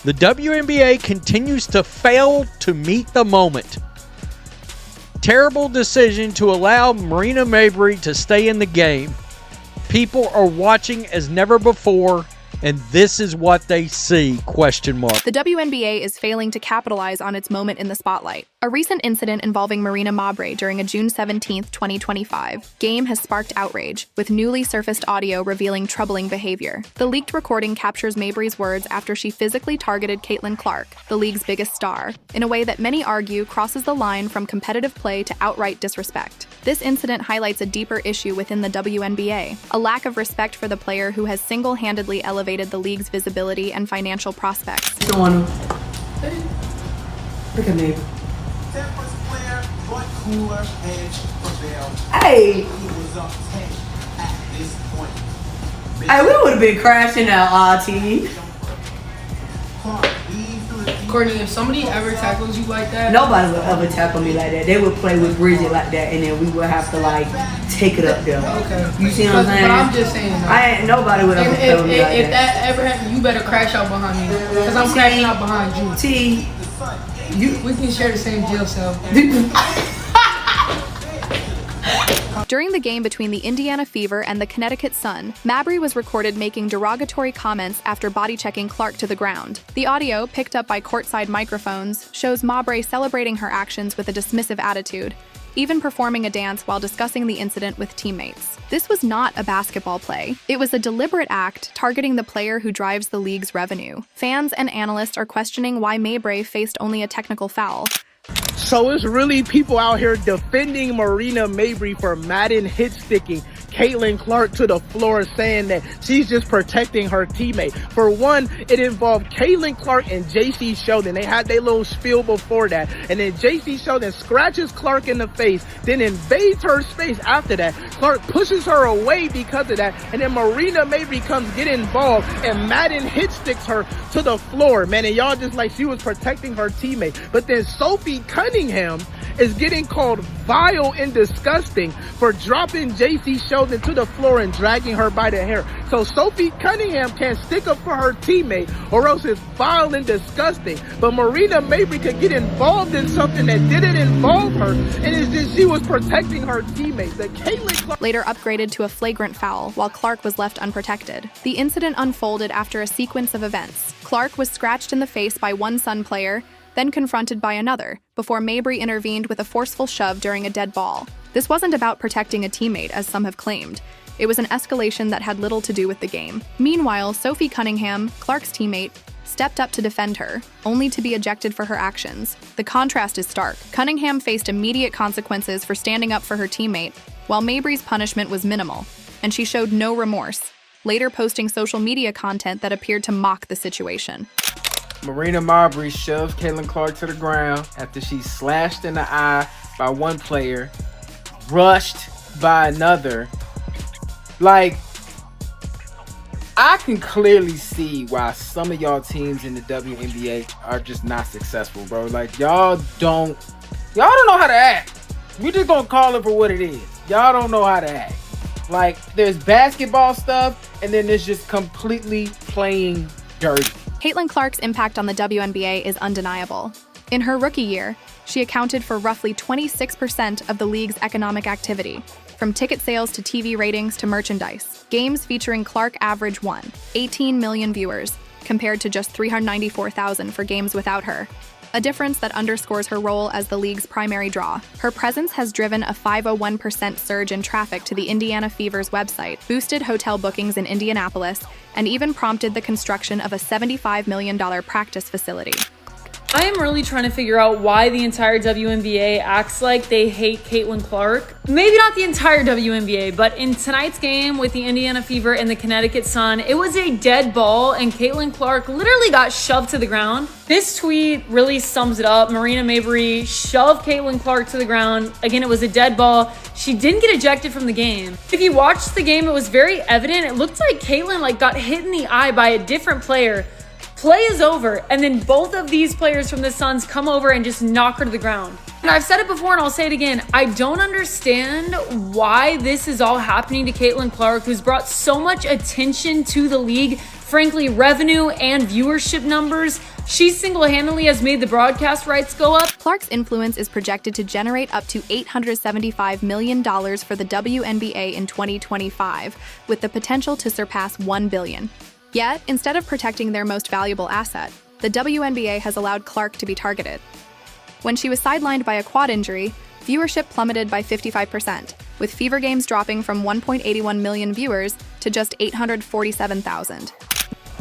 The WNBA continues to fail to meet the moment. Terrible decision to allow Marina Mabrey to stay in the game. People are watching as never before, and this is what they see, ? The WNBA is failing to capitalize on its moment in the spotlight. A recent incident involving Marina Mabrey during a June 17, 2025 game has sparked outrage, with newly surfaced audio revealing troubling behavior. The leaked recording captures Mabrey's words after she physically targeted Caitlin Clark, the league's biggest star, in a way that many argue crosses the line from competitive play to outright disrespect. This incident highlights a deeper issue within the WNBA, a lack of respect for the player who has single-handedly elevated the league's visibility and financial prospects. Look at me. Hey! Hey, we would have been crashing out, RT. Courtney, if somebody ever tackles you like that, nobody would ever tackle me like that. They would play with Bridget like that, and then we would have to like take it up there. Okay. You see what I'm saying? But I'm just saying. Nobody would ever play with me like if that ever happened, you better crash out behind me, because I'm crashing out behind you. We can share the same jail cell. During the game between the Indiana Fever and the Connecticut Sun, Mabrey was recorded making derogatory comments after body-checking Clark to the ground. The audio, picked up by courtside microphones, shows Mabrey celebrating her actions with a dismissive attitude, even performing a dance while discussing the incident with teammates. This was not a basketball play. It was a deliberate act targeting the player who drives the league's revenue. Fans and analysts are questioning why Mabrey faced only a technical foul. So it's really people out here defending Marina Mabrey for Madden hit sticking Caitlin Clark to the floor, saying that she's just protecting her teammate. For one, it involved Caitlin Clark and JC Sheldon. They had their little spiel before that. And then JC Sheldon scratches Clark in the face, then invades her space after that. Clark pushes her away because of that. And then Marina Mabrey comes get involved and Madden hit sticks her to the floor, man. And y'all just like she was protecting her teammate. But then Sophie Cunningham is getting called vile and disgusting for dropping JC Sheldon to the floor and dragging her by the hair. So Sophie Cunningham can't stick up for her teammate, or else it's vile and disgusting. But Marina Mabrey could get involved in something that didn't involve her, and it's just she was protecting her teammate. The Caitlin Clark later upgraded to a flagrant foul, while Clark was left unprotected. The incident unfolded after a sequence of events. Clark was scratched in the face by one Sun player, then confronted by another, before Mabrey intervened with a forceful shove during a dead ball. This wasn't about protecting a teammate, as some have claimed. It was an escalation that had little to do with the game. Meanwhile, Sophie Cunningham, Clark's teammate, stepped up to defend her, only to be ejected for her actions. The contrast is stark. Cunningham faced immediate consequences for standing up for her teammate, while Mabrey's punishment was minimal, and she showed no remorse, later posting social media content that appeared to mock the situation. Marina Mabrey shoves Caitlin Clark to the ground after she's slashed in the eye by one player, rushed by another. Like, I can clearly see why some of y'all teams in the WNBA are just not successful, bro. Like, y'all don't know how to act. We just gonna call it for what it is. Y'all don't know how to act. Like, there's basketball stuff, and then there's just completely playing dirty. Caitlin Clark's impact on the WNBA is undeniable. In her rookie year, she accounted for roughly 26% of the league's economic activity, from ticket sales to TV ratings to merchandise. Games featuring Clark average 18 million viewers, compared to just 394,000 for games without her. A difference that underscores her role as the league's primary draw. Her presence has driven a 501% surge in traffic to the Indiana Fever's website, boosted hotel bookings in Indianapolis, and even prompted the construction of a $75 million practice facility. I am really trying to figure out why the entire WNBA acts like they hate Caitlin Clark. Maybe not the entire WNBA, but in tonight's game with the Indiana Fever and the Connecticut Sun, it was a dead ball and Caitlin Clark literally got shoved to the ground. This tweet really sums it up. Marina Mabrey shoved Caitlin Clark to the ground. Again, it was a dead ball. She didn't get ejected from the game. If you watched the game, it was very evident. It looked like Caitlin got hit in the eye by a different player. Play is over, and then both of these players from the Suns come over and just knock her to the ground. And I've said it before and I'll say it again. I don't understand why this is all happening to Caitlin Clark, who's brought so much attention to the league frankly, revenue and viewership numbers, she single-handedly has made the broadcast rights go up. Clark's influence is projected to generate up to $875 million for the WNBA in 2025, with the potential to surpass $1 billion. Yet, instead of protecting their most valuable asset, the WNBA has allowed Clark to be targeted. When she was sidelined by a quad injury, viewership plummeted by 55%, with Fever Games dropping from 1.81 million viewers to just 847,000.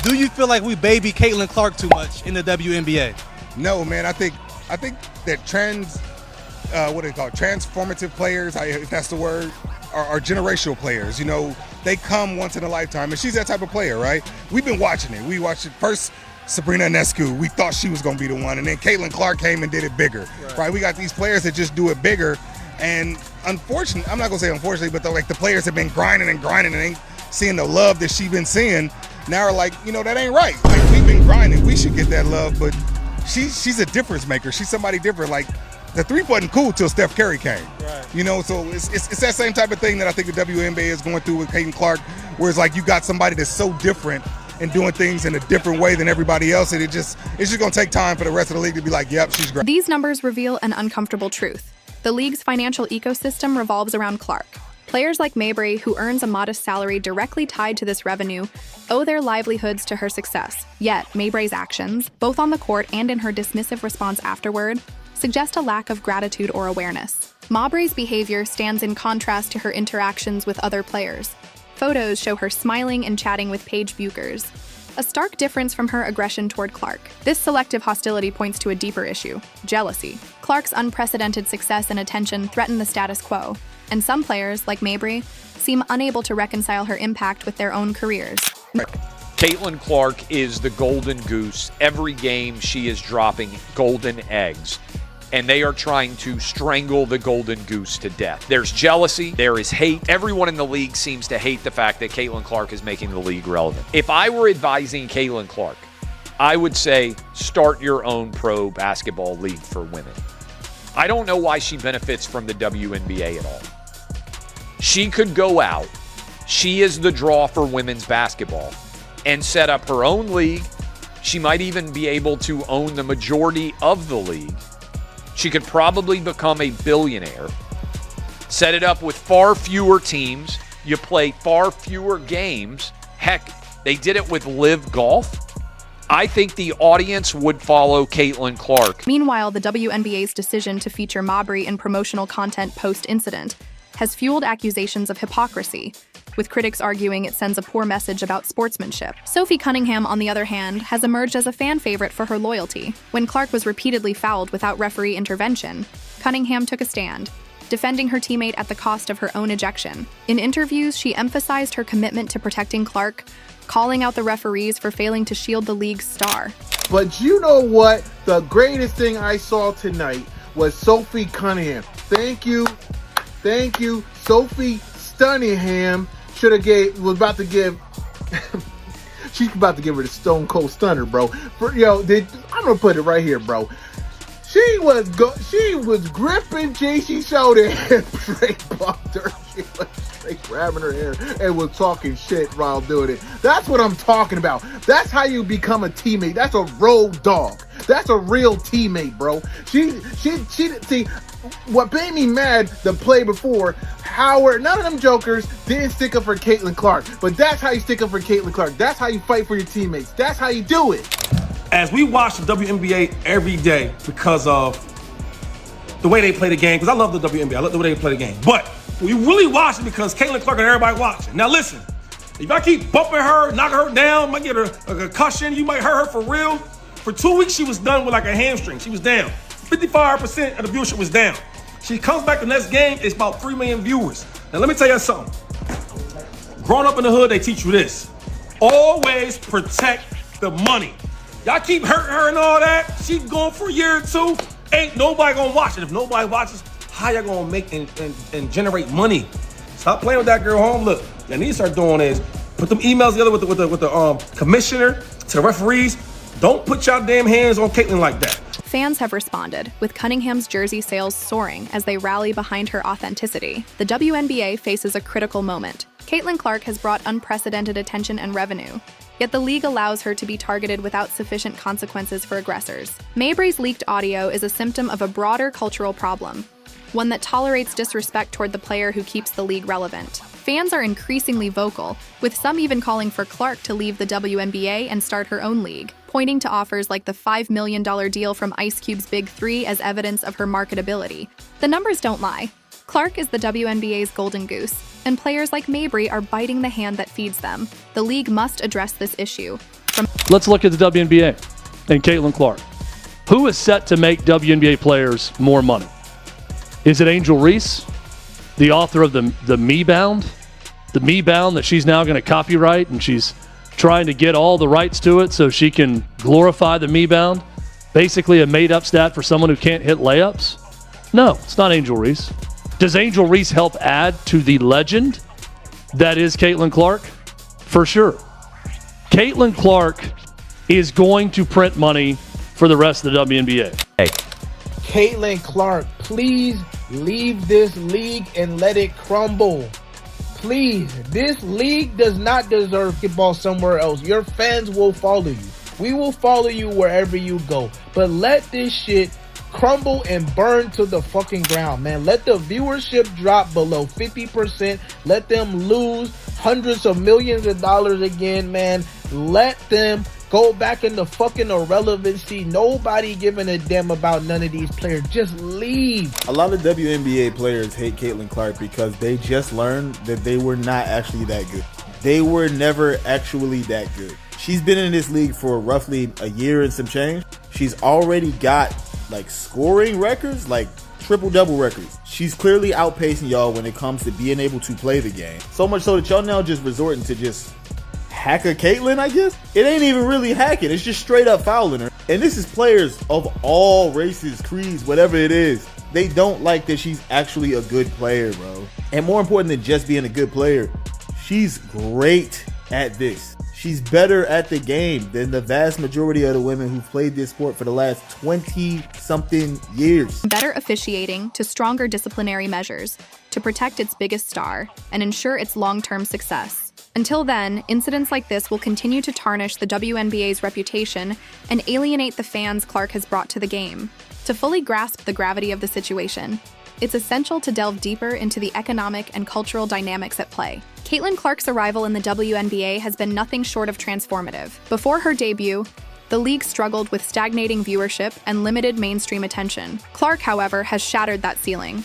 Do you feel like we baby Caitlin Clark too much in the WNBA? No, man. I think that transformative players, if that's the word, are generational players. You know, they come once in a lifetime, and she's that type of player, right? We've been watching it. We watched it first. Sabrina Ionescu, we thought she was going to be the one, and then Caitlin Clark came and did it bigger, right? We got these players that just do it bigger, and unfortunately, I'm not going to say unfortunately, but the players have been grinding and ain't seeing the love that she's been seeing. Now are like, that ain't right. Like, we've been grinding, we should get that love, but she's a difference maker. She's somebody different. Like, the three wasn't cool till Steph Curry came. Right. So it's that same type of thing that I think the WNBA is going through with Caitlin Clark, where it's like you got somebody that's so different and doing things in a different way than everybody else, and it's just going to take time for the rest of the league to be like, yep, she's great. These numbers reveal an uncomfortable truth. The league's financial ecosystem revolves around Clark. Players like Mabrey, who earns a modest salary directly tied to this revenue, owe their livelihoods to her success. Yet, Mabrey's actions, both on the court and in her dismissive response afterward, suggest a lack of gratitude or awareness. Mabrey's behavior stands in contrast to her interactions with other players. Photos show her smiling and chatting with Paige Buchers, a stark difference from her aggression toward Clark. This selective hostility points to a deeper issue: jealousy. Clark's unprecedented success and attention threaten the status quo, and some players, like Mabrey, seem unable to reconcile her impact with their own careers. Caitlin Clark is the golden goose. Every game she is dropping golden eggs, and they are trying to strangle the golden goose to death. There's jealousy, there is hate. Everyone in the league seems to hate the fact that Caitlin Clark is making the league relevant. If I were advising Caitlin Clark, I would say start your own pro basketball league for women. I don't know why she benefits from the WNBA at all. She could go out, she is the draw for women's basketball, and set up her own league. She might even be able to own the majority of the league. She could probably become a billionaire. Set it up with far fewer teams. You play far fewer games. Heck, they did it with Live Golf. I think the audience would follow Caitlin Clark. Meanwhile, the WNBA's decision to feature Mabrey in promotional content post-incident has fueled accusations of hypocrisy, with critics arguing it sends a poor message about sportsmanship. Sophie Cunningham, on the other hand, has emerged as a fan favorite for her loyalty. When Clark was repeatedly fouled without referee intervention, Cunningham took a stand, defending her teammate at the cost of her own ejection. In interviews, she emphasized her commitment to protecting Clark, calling out the referees for failing to shield the league's star. But you know what? The greatest thing I saw tonight was Sophie Cunningham. Thank you, Sophie Cunningham. Was about to give she's about to give her the Stone Cold Stunner, bro. I'm gonna put it right here, bro. She was gripping JC's shoulder and straight bumped her. She was straight grabbing her hair and was talking shit while doing it. That's what I'm talking about. That's how you become a teammate. That's a road dog. That's a real teammate, bro. She see what made me mad the play before, Howard, none of them jokers didn't stick up for Caitlin Clark. But that's how you stick up for Caitlin Clark. That's how you fight for your teammates. That's how you do it. As we watch the WNBA every day because of the way they play the game, because I love the WNBA, I love the way they play the game. But we really watch it because Caitlin Clark and everybody watching. Now listen, if I keep bumping her, knocking her down, might get her a concussion, you might hurt her for real. For 2 weeks, she was done with like a hamstring. She was down. 55% of the viewership was down. She comes back the next game, it's about 3 million viewers. Now let me tell you something. Growing up in the hood, they teach you this. Always protect the money. Y'all keep hurting her and all that. She's going for a year or two. Ain't nobody gonna watch it. If nobody watches, how y'all gonna make and generate money? Stop playing with that girl home. Look, y'all need to start doing is put them emails together with the commissioner to the referees. Don't put y'all damn hands on Caitlin like that. Fans have responded, with Cunningham's jersey sales soaring as they rally behind her authenticity. The WNBA faces a critical moment. Caitlin Clark has brought unprecedented attention and revenue, Yet the league allows her to be targeted without sufficient consequences for aggressors. Mabrey's leaked audio is a symptom of a broader cultural problem, one that tolerates disrespect toward the player who keeps the league relevant. Fans are increasingly vocal, with some even calling for Clark to leave the WNBA and start her own league, pointing to offers like the $5 million deal from Ice Cube's Big Three as evidence of her marketability. The numbers don't lie. Clark is the WNBA's golden goose, and players like Mabrey are biting the hand that feeds them. The league must address this issue. Let's look at the WNBA and Caitlin Clark. Who is set to make WNBA players more money? Is it Angel Reese, the author of the Me Bound? The Me Bound that she's now going to copyright, and she's trying to get all the rights to it so she can glorify the Me Bound? Basically a made-up stat for someone who can't hit layups? No, it's not Angel Reese. Does Angel Reese help add to the legend that is Caitlin Clark? For sure. Caitlin Clark is going to print money for the rest of the WNBA. Hey. Caitlin Clark, please leave this league and let it crumble. Please, this league does not deserve basketball somewhere else. Your fans will follow you. We will follow you wherever you go. But let this shit crumble and burn to the fucking ground, man. Let the viewership drop below 50%. Let them lose hundreds of millions of dollars again, man. Let them go back into fucking irrelevancy. Nobody giving a damn about none of these players. Just leave. A lot of WNBA players hate Caitlin Clark because they just learned that they were not actually that good. They were never actually that good. She's been in this league for roughly a year and some change. She's already got like scoring records, like triple-double records. She's clearly outpacing y'all when it comes to being able to play the game. So much so that y'all now just resorting to just hack a Caitlin, I guess? It ain't even really hacking. It's just straight up fouling her. And this is players of all races, creeds, whatever it is. They don't like that she's actually a good player, bro. And more important than just being a good player, she's great at this. She's better at the game than the vast majority of the women who've played this sport for the last 20-something years. Better officiating to stronger disciplinary measures to protect its biggest star and ensure its long-term success. Until then, incidents like this will continue to tarnish the WNBA's reputation and alienate the fans Clark has brought to the game. To fully grasp the gravity of the situation, it's essential to delve deeper into the economic and cultural dynamics at play. Caitlin Clark's arrival in the WNBA has been nothing short of transformative. Before her debut, the league struggled with stagnating viewership and limited mainstream attention. Clark, however, has shattered that ceiling.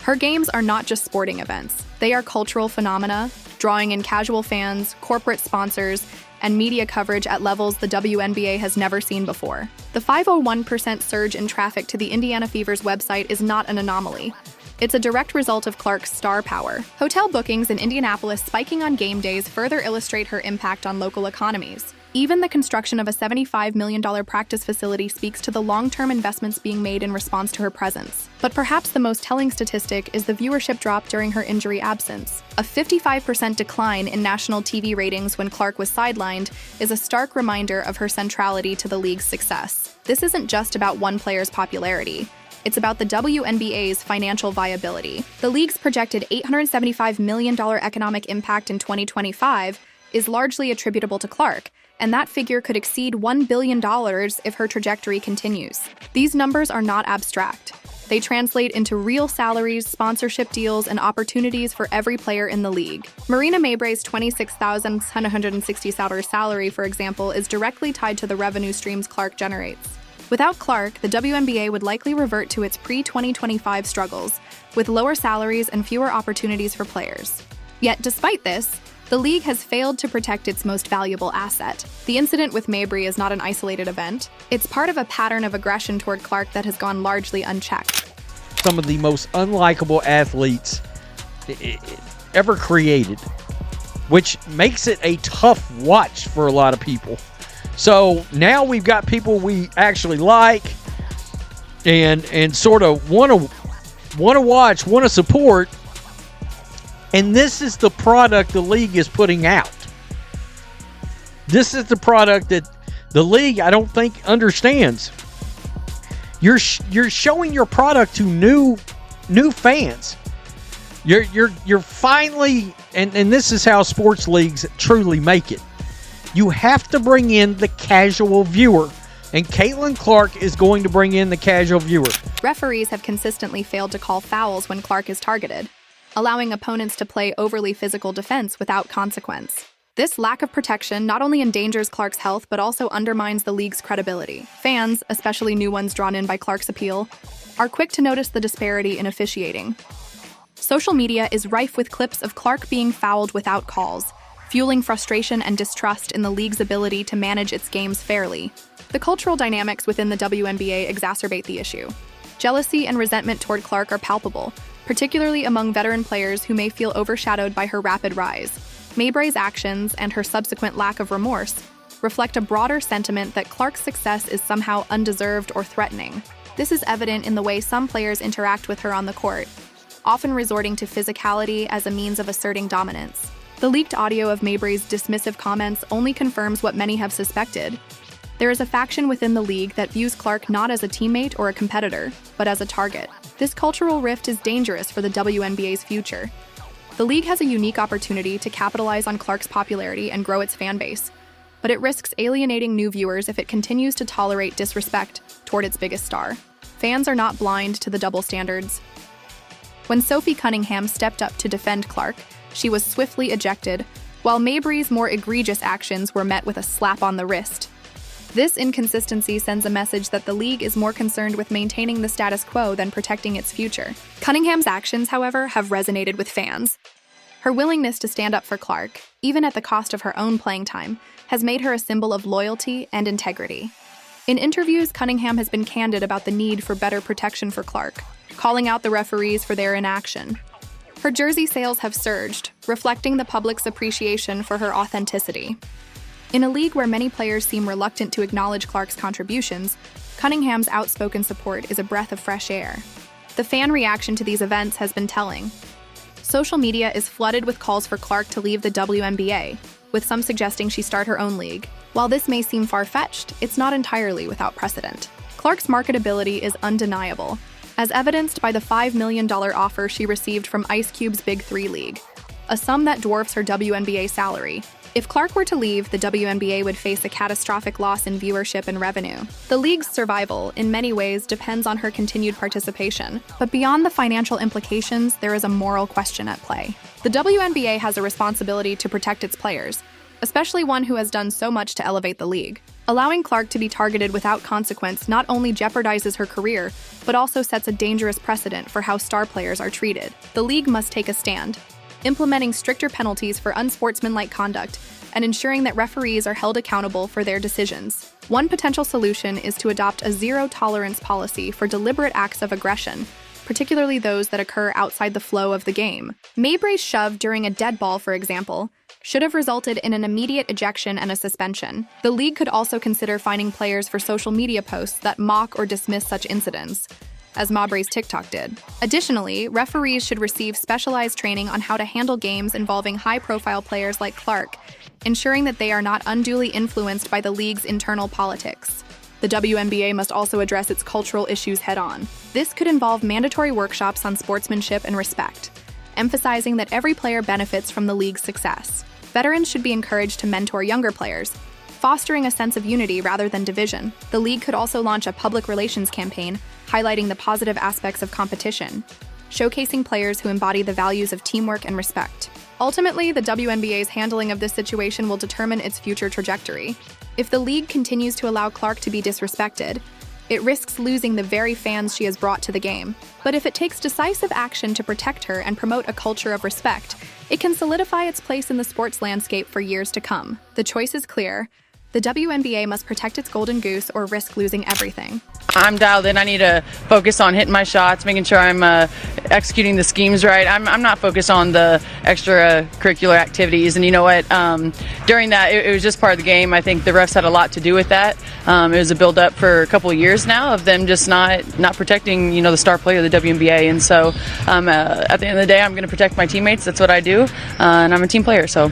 Her games are not just sporting events. They are cultural phenomena, drawing in casual fans, corporate sponsors, and media coverage at levels the WNBA has never seen before. The 501% surge in traffic to the Indiana Fever's website is not an anomaly. It's a direct result of Clark's star power. Hotel bookings in Indianapolis spiking on game days further illustrate her impact on local economies. Even the construction of a $75 million practice facility speaks to the long-term investments being made in response to her presence. But perhaps the most telling statistic is the viewership drop during her injury absence. A 55% decline in national TV ratings when Clark was sidelined is a stark reminder of her centrality to the league's success. This isn't just about one player's popularity. It's about the WNBA's financial viability. The league's projected $875 million economic impact in 2025 is largely attributable to Clark, and that figure could exceed $1 billion if her trajectory continues. These numbers are not abstract. They translate into real salaries, sponsorship deals, and opportunities for every player in the league. Marina Mabrey's $26,760 salary, for example, is directly tied to the revenue streams Clark generates. Without Clark, the WNBA would likely revert to its pre-2025 struggles, with lower salaries and fewer opportunities for players. Yet, despite this, the league has failed to protect its most valuable asset. The incident with Mabrey is not an isolated event. It's part of a pattern of aggression toward Clark that has gone largely unchecked. Some of the most unlikable athletes ever created, which makes it a tough watch for a lot of people. So now we've got people we actually like and sort of want to watch, want to support, and this is the product the league is putting out. This is the product that the league, I don't think, understands. You're showing your product to new fans. You're finally, and this is how sports leagues truly make it. You have to bring in the casual viewer. And Caitlin Clark is going to bring in the casual viewer. Referees have consistently failed to call fouls when Clark is targeted, allowing opponents to play overly physical defense without consequence. This lack of protection not only endangers Clark's health, but also undermines the league's credibility. Fans, especially new ones drawn in by Clark's appeal, are quick to notice the disparity in officiating. Social media is rife with clips of Clark being fouled without calls, fueling frustration and distrust in the league's ability to manage its games fairly. The cultural dynamics within the WNBA exacerbate the issue. Jealousy and resentment toward Clark are palpable, particularly among veteran players who may feel overshadowed by her rapid rise. Mabrey's actions and her subsequent lack of remorse reflect a broader sentiment that Clark's success is somehow undeserved or threatening. This is evident in the way some players interact with her on the court, often resorting to physicality as a means of asserting dominance. The leaked audio of Mabrey's dismissive comments only confirms what many have suspected. There is a faction within the league that views Clark not as a teammate or a competitor, but as a target. This cultural rift is dangerous for the WNBA's future. The league has a unique opportunity to capitalize on Clark's popularity and grow its fan base, but it risks alienating new viewers if it continues to tolerate disrespect toward its biggest star. Fans are not blind to the double standards. When Sophie Cunningham stepped up to defend Clark, she was swiftly ejected, while Mabrey's more egregious actions were met with a slap on the wrist. This inconsistency sends a message that the league is more concerned with maintaining the status quo than protecting its future. Cunningham's actions, however, have resonated with fans. Her willingness to stand up for Clark, even at the cost of her own playing time, has made her a symbol of loyalty and integrity. In interviews, Cunningham has been candid about the need for better protection for Clark, calling out the referees for their inaction. Her jersey sales have surged, reflecting the public's appreciation for her authenticity. In a league where many players seem reluctant to acknowledge Clark's contributions, Cunningham's outspoken support is a breath of fresh air. The fan reaction to these events has been telling. Social media is flooded with calls for Clark to leave the WNBA, with some suggesting she start her own league. While this may seem far-fetched, it's not entirely without precedent. Clark's marketability is undeniable, as evidenced by the $5 million offer she received from Ice Cube's Big Three League, a sum that dwarfs her WNBA salary. If Clark were to leave, the WNBA would face a catastrophic loss in viewership and revenue. The league's survival, in many ways, depends on her continued participation. But beyond the financial implications, there is a moral question at play. The WNBA has a responsibility to protect its players, especially one who has done so much to elevate the league. Allowing Clark to be targeted without consequence not only jeopardizes her career, but also sets a dangerous precedent for how star players are treated. The league must take a stand, implementing stricter penalties for unsportsmanlike conduct and ensuring that referees are held accountable for their decisions. One potential solution is to adopt a zero-tolerance policy for deliberate acts of aggression, particularly those that occur outside the flow of the game. Mabrey's shove during a dead ball, for example, should have resulted in an immediate ejection and a suspension. The league could also consider fining players for social media posts that mock or dismiss such incidents, as Mabrey's TikTok did. Additionally, referees should receive specialized training on how to handle games involving high-profile players like Clark, ensuring that they are not unduly influenced by the league's internal politics. The WNBA must also address its cultural issues head-on. This could involve mandatory workshops on sportsmanship and respect, emphasizing that every player benefits from the league's success. Veterans should be encouraged to mentor younger players, fostering a sense of unity rather than division. The league could also launch a public relations campaign highlighting the positive aspects of competition, showcasing players who embody the values of teamwork and respect. Ultimately, the WNBA's handling of this situation will determine its future trajectory. If the league continues to allow Clark to be disrespected, it risks losing the very fans she has brought to the game. But if it takes decisive action to protect her and promote a culture of respect, it can solidify its place in the sports landscape for years to come. The choice is clear. The WNBA must protect its golden goose or risk losing everything. I'm dialed in. I need to focus on hitting my shots, making sure I'm executing the schemes right. I'm not focused on the extracurricular activities. And you know what? During that, it was just part of the game. I think the refs had a lot to do with that. It was a build-up for a couple of years now of them just not protecting, the star player of the WNBA. And so at the end of the day, I'm going to protect my teammates. That's what I do. And I'm a team player, so